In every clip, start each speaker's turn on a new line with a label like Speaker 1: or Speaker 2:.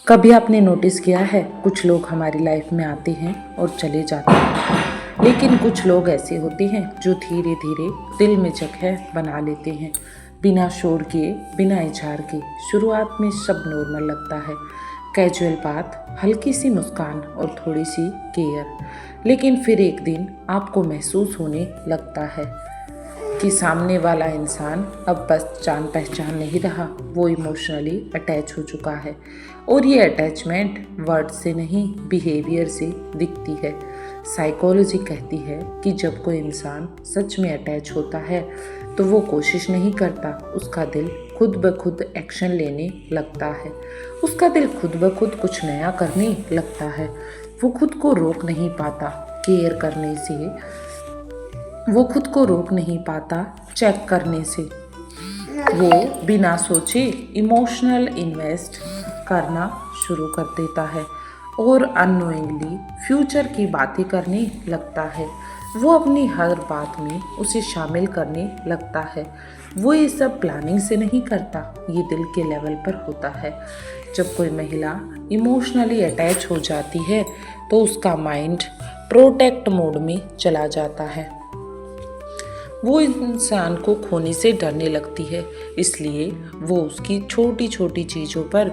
Speaker 1: कभी आपने नोटिस किया है, कुछ लोग हमारी लाइफ में आते हैं और चले जाते हैं, लेकिन कुछ लोग ऐसे होते हैं जो धीरे धीरे दिल में जगह बना लेते हैं, बिना शोर किए, बिना इजहार के। शुरुआत में सब नॉर्मल लगता है, कैजुअल बात, हल्की सी मुस्कान और थोड़ी सी केयर। लेकिन फिर एक दिन आपको महसूस होने लगता है कि सामने वाला इंसान अब बस जान पहचान नहीं रहा, वो इमोशनली अटैच हो चुका है। और ये अटैचमेंट वर्ड से नहीं, बिहेवियर से दिखती है। साइकोलॉजी कहती है कि जब कोई इंसान सच में अटैच होता है तो वो कोशिश नहीं करता, उसका दिल खुद ब खुद एक्शन लेने लगता है। उसका दिल खुद ब खुद कुछ नया करने लगता है। वो खुद को रोक नहीं पाता केयर करने से, वो खुद को रोक नहीं पाता चेक करने से। वो बिना सोचे इमोशनल इन्वेस्ट करना शुरू कर देता है और अननोइंगली फ्यूचर की बातें करने लगता है। वो अपनी हर बात में उसे शामिल करने लगता है। वो ये सब प्लानिंग से नहीं करता, ये दिल के लेवल पर होता है। जब कोई महिला इमोशनली अटैच हो जाती है तो उसका माइंड प्रोटेक्ट मोड में चला जाता है। वो इंसान को खोने से डरने लगती है, इसलिए वो उसकी छोटी छोटी चीज़ों पर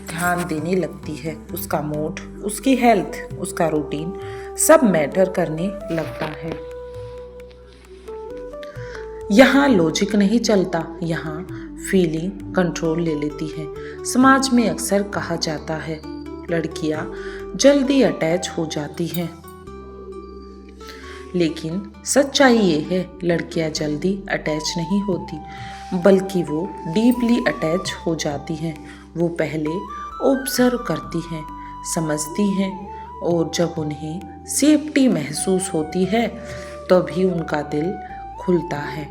Speaker 1: ध्यान देने लगती है। उसका मूड, उसकी हेल्थ, उसका रूटीन सब मैटर करने लगता है। यहाँ लॉजिक नहीं चलता, यहाँ फीलिंग कंट्रोल ले लेती है। समाज में अक्सर कहा जाता है, लड़कियाँ जल्दी अटैच हो जाती हैं, लेकिन सच्चाई ये है, लड़कियां जल्दी अटैच नहीं होती, बल्कि वो डीपली अटैच हो जाती हैं। वो पहले ऑब्जर्व करती हैं, समझती हैं, और जब उन्हें सेफ्टी महसूस होती है तभी उनका दिल खुलता है।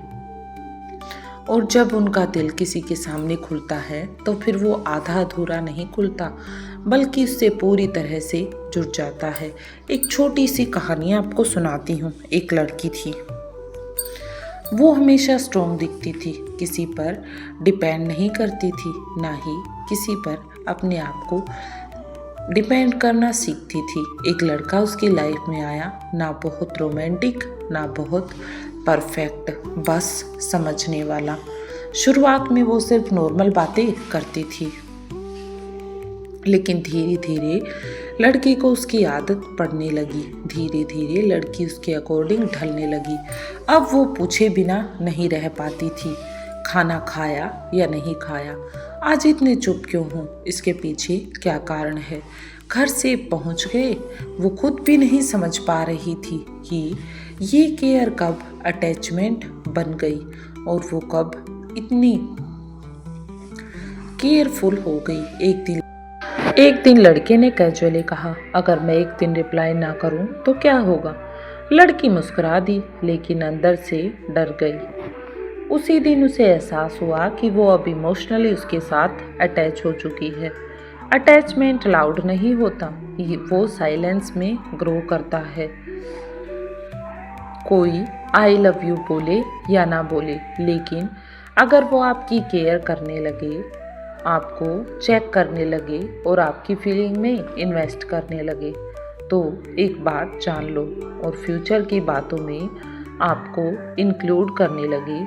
Speaker 1: और जब उनका दिल किसी के सामने खुलता है तो फिर वो आधा अधूरा नहीं खुलता, बल्कि उससे पूरी तरह से जुड़ जाता है। एक छोटी सी कहानी आपको सुनाती हूँ। एक लड़की थी, वो हमेशा स्ट्रॉन्ग दिखती थी, किसी पर डिपेंड नहीं करती थी, ना ही किसी पर अपने आप को डिपेंड करना सीखती थी। एक लड़का उसकी लाइफ में आया, ना बहुत रोमांटिक, ना बहुत परफेक्ट, बस समझने वाला। शुरुआत में वो सिर्फ नॉर्मल बातें करती थी, लेकिन धीरे धीरे लड़की को उसकी आदत पड़ने लगी। धीरे धीरे लड़की उसके अकॉर्डिंग ढलने लगी। अब वो पूछे बिना नहीं रह पाती थी, खाना खाया या नहीं खाया, आज इतने चुप क्यों हूँ, इसके पीछे क्या कारण है। घर से पहुँच गए, वो खुद भी नहीं समझ पा रही थी कि ये केयर कब अटैचमेंट बन गई और वो कब इतनी केयरफुल हो गई। एक दिन लड़के ने कैजुअली कहा, अगर मैं एक दिन रिप्लाई ना करूं तो क्या होगा। लड़की मुस्कुरा दी, लेकिन अंदर से डर गई। उसी दिन उसे एहसास हुआ कि वो अब इमोशनली उसके साथ अटैच हो चुकी है। अटैचमेंट लाउड नहीं होता, वो साइलेंस में ग्रो करता है। कोई आई लव यू बोले या ना बोले, लेकिन अगर वो आपकी केयर करने लगे, आपको चेक करने लगे और आपकी फीलिंग में इन्वेस्ट करने लगे, तो एक बात जान लो और फ्यूचर की बातों में आपको इंक्लूड करने लगे,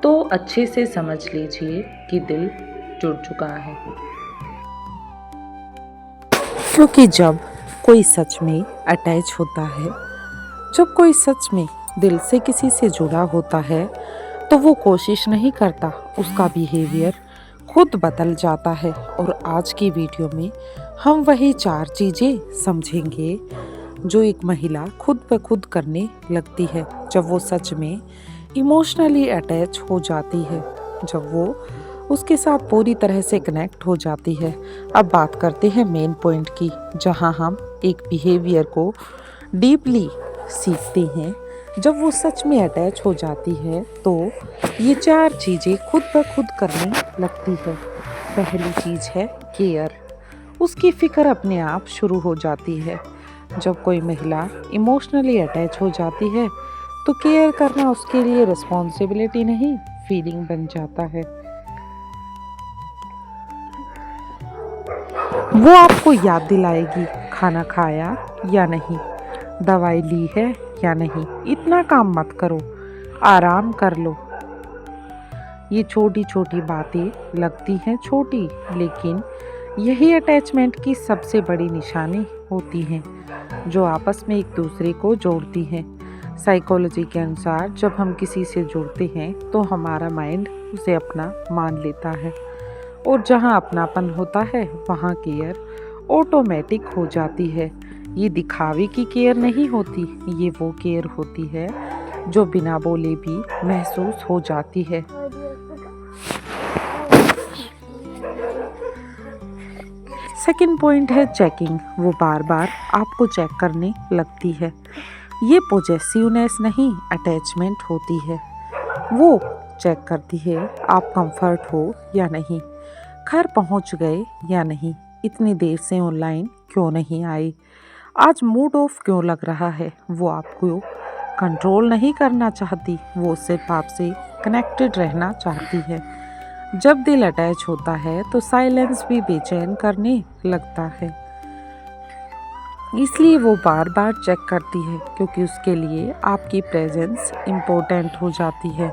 Speaker 1: तो अच्छे से समझ लीजिए कि दिल जुड़ चुका है। क्योंकि जब कोई सच में अटैच होता है, जब कोई सच में दिल से किसी से जुड़ा होता है, तो वो कोशिश नहीं करता, उसका बिहेवियर खुद बदल जाता है। और आज की वीडियो में हम वही 4 चीज़ें समझेंगे जो एक महिला खुद ब खुद करने लगती है जब वो सच में इमोशनली अटैच हो जाती है, जब वो उसके साथ पूरी तरह से कनेक्ट हो जाती है। अब बात करते हैं मेन पॉइंट की, जहां हम एक बिहेवियर को डीपली सीखते हैं। जब वो सच में अटैच हो जाती है तो ये 4 चीज़ें खुद ब खुद करने लगती है। पहली चीज़ है केयर। उसकी फ़िक्र अपने आप शुरू हो जाती है। जब कोई महिला इमोशनली अटैच हो जाती है तो केयर करना उसके लिए रिस्पॉन्सिबिलिटी नहीं, फीलिंग बन जाता है। वो आपको याद दिलाएगी खाना खाया या नहीं, दवाई ली है या नहीं, इतना काम मत करो, आराम कर लो। ये छोटी छोटी बातें लगती हैं छोटी, लेकिन यही अटैचमेंट की सबसे बड़ी निशानी होती हैं, जो आपस में एक दूसरे को जोड़ती हैं। साइकोलॉजी के अनुसार जब हम किसी से जुड़ते हैं तो हमारा माइंड उसे अपना मान लेता है, और जहाँ अपनापन होता है वहाँ केयर ऑटोमेटिक हो जाती है। ये दिखावे की केयर नहीं होती, ये वो केयर होती है जो बिना बोले भी महसूस हो जाती है। सेकंड पॉइंट है चेकिंग। वो बार बार आपको चेक करने लगती है। ये पॉजेसिवनेस नहीं, अटैचमेंट होती है। वो चेक करती है आप कंफर्ट हो या नहीं, घर पहुंच गए या नहीं, इतनी देर से ऑनलाइन क्यों नहीं आए, आज मूड ऑफ क्यों लग रहा है। वो आपको कंट्रोल नहीं करना चाहती, वो सिर्फ आपसे कनेक्टेड रहना चाहती है। जब दिल अटैच होता है तो साइलेंस भी बेचैन करने लगता है, इसलिए वो बार बार चेक करती है, क्योंकि उसके लिए आपकी प्रेजेंस इम्पोर्टेंट हो जाती है।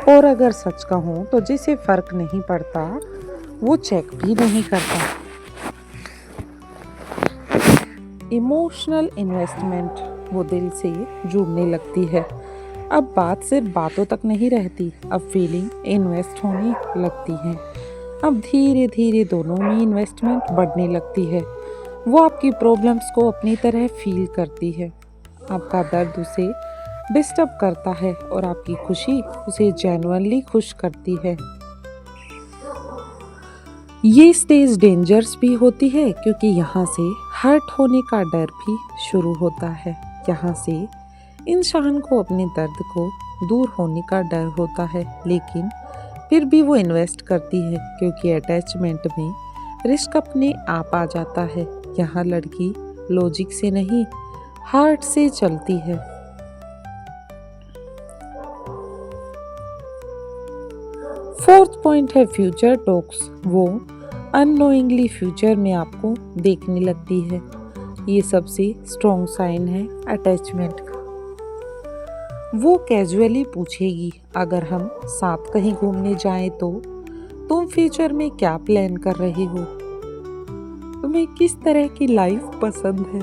Speaker 1: और अगर सच कहूँ तो जिसे फर्क नहीं पड़ता वो चेक भी नहीं करता। Emotional investment. वो दिल से जुड़ने लगती है। अब बात सिर्फ बातों तक नहीं रहती, अब फीलिंग इन्वेस्ट होने लगती है। अब धीरे धीरे दोनों में इन्वेस्टमेंट बढ़ने लगती है। वो आपकी प्रॉब्लम्स को अपनी तरह फील करती है, आपका दर्द उसे डिस्टर्ब करता है, और आपकी खुशी उसे जेन्युइनली खुश करती है। ये स्टेज डेंजर्स भी होती है, क्योंकि यहाँ से हर्ट होने का डर भी शुरू होता है। यहाँ से इंसान को अपने दर्द को दूर होने का डर होता है, लेकिन फिर भी वो इन्वेस्ट करती है, क्योंकि अटैचमेंट में रिस्क अपने आप आ जाता है। यहाँ लड़की लॉजिक से नहीं, हार्ट से चलती है। फोर्थ पॉइंट है फ्यूचर टॉक्स। वो अननोइंगली फ्यूचर में आपको देखने लगती है। ये सबसे स्ट्रॉन्ग साइन है अटैचमेंट का। वो कैजुअली पूछेगी, अगर हम साथ कहीं घूमने जाएं तो तुम फ्यूचर में क्या प्लान कर रहे हो, तुम्हें किस तरह की लाइफ पसंद है।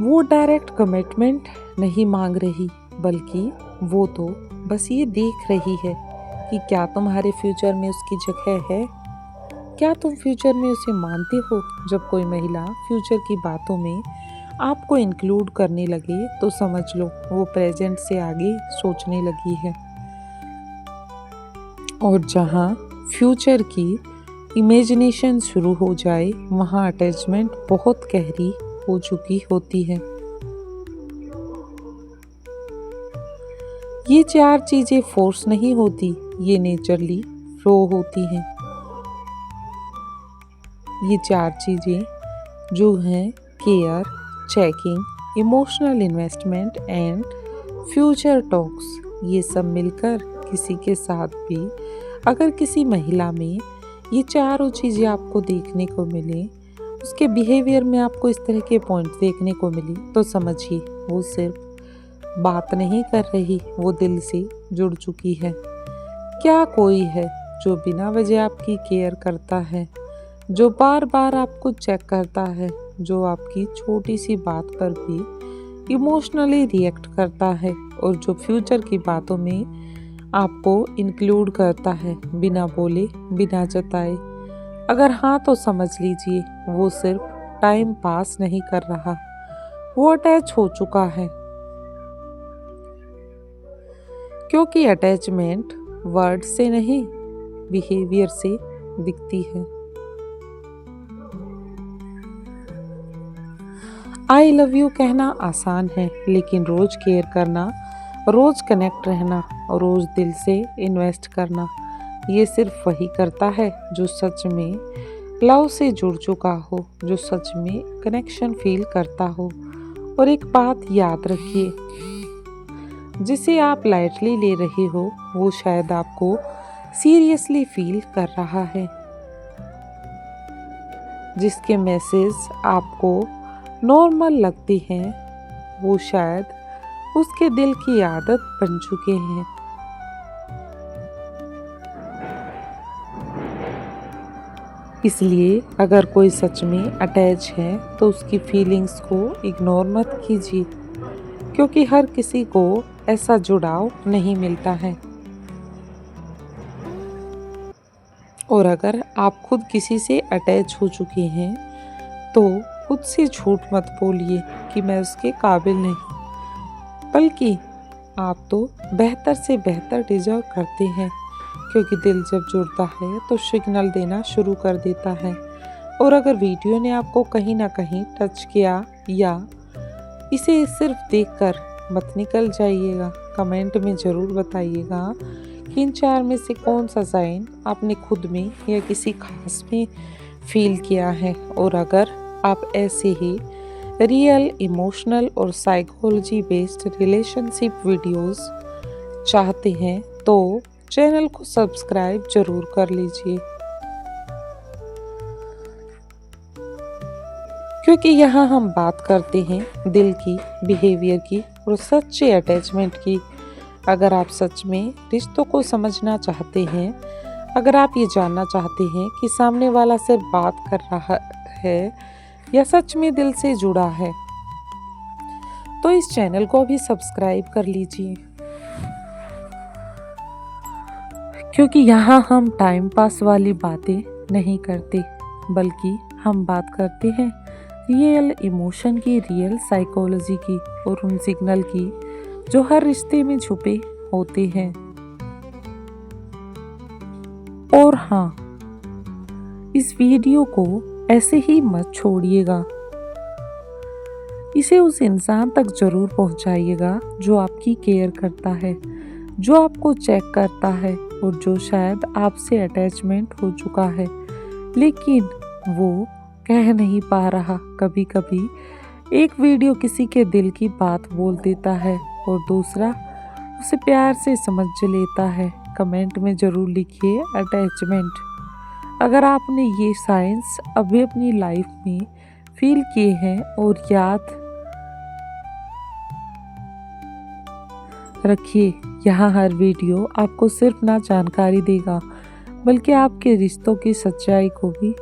Speaker 1: वो डायरेक्ट कमिटमेंट नहीं मांग रही, बल्कि वो तो बस ये देख रही है कि क्या तुम्हारे फ्यूचर में उसकी जगह है, क्या तुम फ्यूचर में उसे मानते हो। जब कोई महिला फ्यूचर की बातों में आपको इंक्लूड करने लगे तो समझ लो वो प्रेजेंट से आगे सोचने लगी है, और जहाँ फ्यूचर की इमेजिनेशन शुरू हो जाए वहाँ अटैचमेंट बहुत गहरी हो चुकी होती है। ये चार चीजें फोर्स नहीं होती, ये नेचरली फ्लो होती हैं। ये चार चीजें जो हैं care, checking, emotional investment and future talks, ये सब मिलकर किसी के साथ भी अगर किसी महिला में ये चारों चीज़ें आपको देखने को मिले, उसके बिहेवियर में आपको इस तरह के पॉइंट्स देखने को मिली, तो समझिए वो सिर्फ बात नहीं कर रही, वो दिल से जुड़ चुकी है। क्या कोई है जो बिना वजह आपकी केयर करता है, जो बार बार आपको चेक करता है, जो आपकी छोटी सी बात पर भी इमोशनली रिएक्ट करता है, और जो फ्यूचर की बातों में आपको इंक्लूड करता है बिना बोले, बिना जताए। अगर हाँ तो समझ लीजिए वो सिर्फ टाइम पास नहीं कर रहा, वो अटैच हो चुका है। क्योंकि अटैचमेंट वर्ड से नहीं, बिहेवियर से दिखती है। आई लव यू कहना आसान है, लेकिन रोज केयर करना, रोज कनेक्ट रहना और रोज दिल से इन्वेस्ट करना, ये सिर्फ वही करता है जो सच में लव से जुड़ चुका हो, जो सच में कनेक्शन फील करता हो। और एक बात याद रखिए, जिसे आप लाइटली ले रहे हो वो शायद आपको सीरियसली फील कर रहा है। जिसके मैसेज आपको नॉर्मल लगते हैं वो शायद उसके दिल की आदत बन चुके हैं। इसलिए अगर कोई सच में अटैच है तो उसकी फीलिंग्स को इग्नोर मत कीजिए, क्योंकि हर किसी को ऐसा जुड़ाव नहीं मिलता है। और अगर आप खुद किसी से अटैच हो चुके हैं तो खुद से झूठ मत बोलिए कि मैं उसके काबिल नहीं, बल्कि आप तो बेहतर से बेहतर डिजर्व करते हैं, क्योंकि दिल जब जुड़ता है तो सिग्नल देना शुरू कर देता है। और अगर वीडियो ने आपको कहीं ना कहीं टच किया या इसे सिर्फ देखकर मत निकल जाइएगा, कमेंट में ज़रूर बताइएगा कि इन 4 में से कौन सा साइन आपने खुद में या किसी खास में फील किया है। और अगर आप ऐसे ही रियल, इमोशनल और साइकोलॉजी बेस्ड रिलेशनशिप वीडियोस चाहते हैं तो चैनल को सब्सक्राइब जरूर कर लीजिए, क्योंकि यहाँ हम बात करते हैं दिल की, बिहेवियर की और सच्चे अटैचमेंट की। अगर आप सच में रिश्तों को समझना चाहते हैं, अगर आप ये जानना चाहते हैं कि सामने वाला सिर्फ बात कर रहा है या सच में दिल से जुड़ा है, तो इस चैनल को अभी सब्सक्राइब कर लीजिए, क्योंकि यहाँ हम टाइम पास वाली बातें नहीं करते, बल्कि हम बात करते हैं रियल इमोशन की, रियल साइकोलॉजी की और उन सिग्नल की जो हर रिश्ते में छुपे होते हैं। और हाँ, इस वीडियो को ऐसे ही मत छोड़िएगा, इसे उस इंसान तक जरूर पहुंचाइएगा जो आपकी केयर करता है, जो आपको चेक करता है और जो शायद आपसे अटैचमेंट हो चुका है, लेकिन वो कह नहीं पा रहा। कभी कभी एक वीडियो किसी के दिल की बात बोल देता है और दूसरा उसे प्यार से समझ लेता है। कमेंट में ज़रूर लिखिए अटैचमेंट। अगर आपने ये साइंस अभी अपनी लाइफ में फील किए हैं, और याद रखिए यहाँ हर वीडियो आपको सिर्फ ना जानकारी देगा, बल्कि आपके रिश्तों की सच्चाई को भी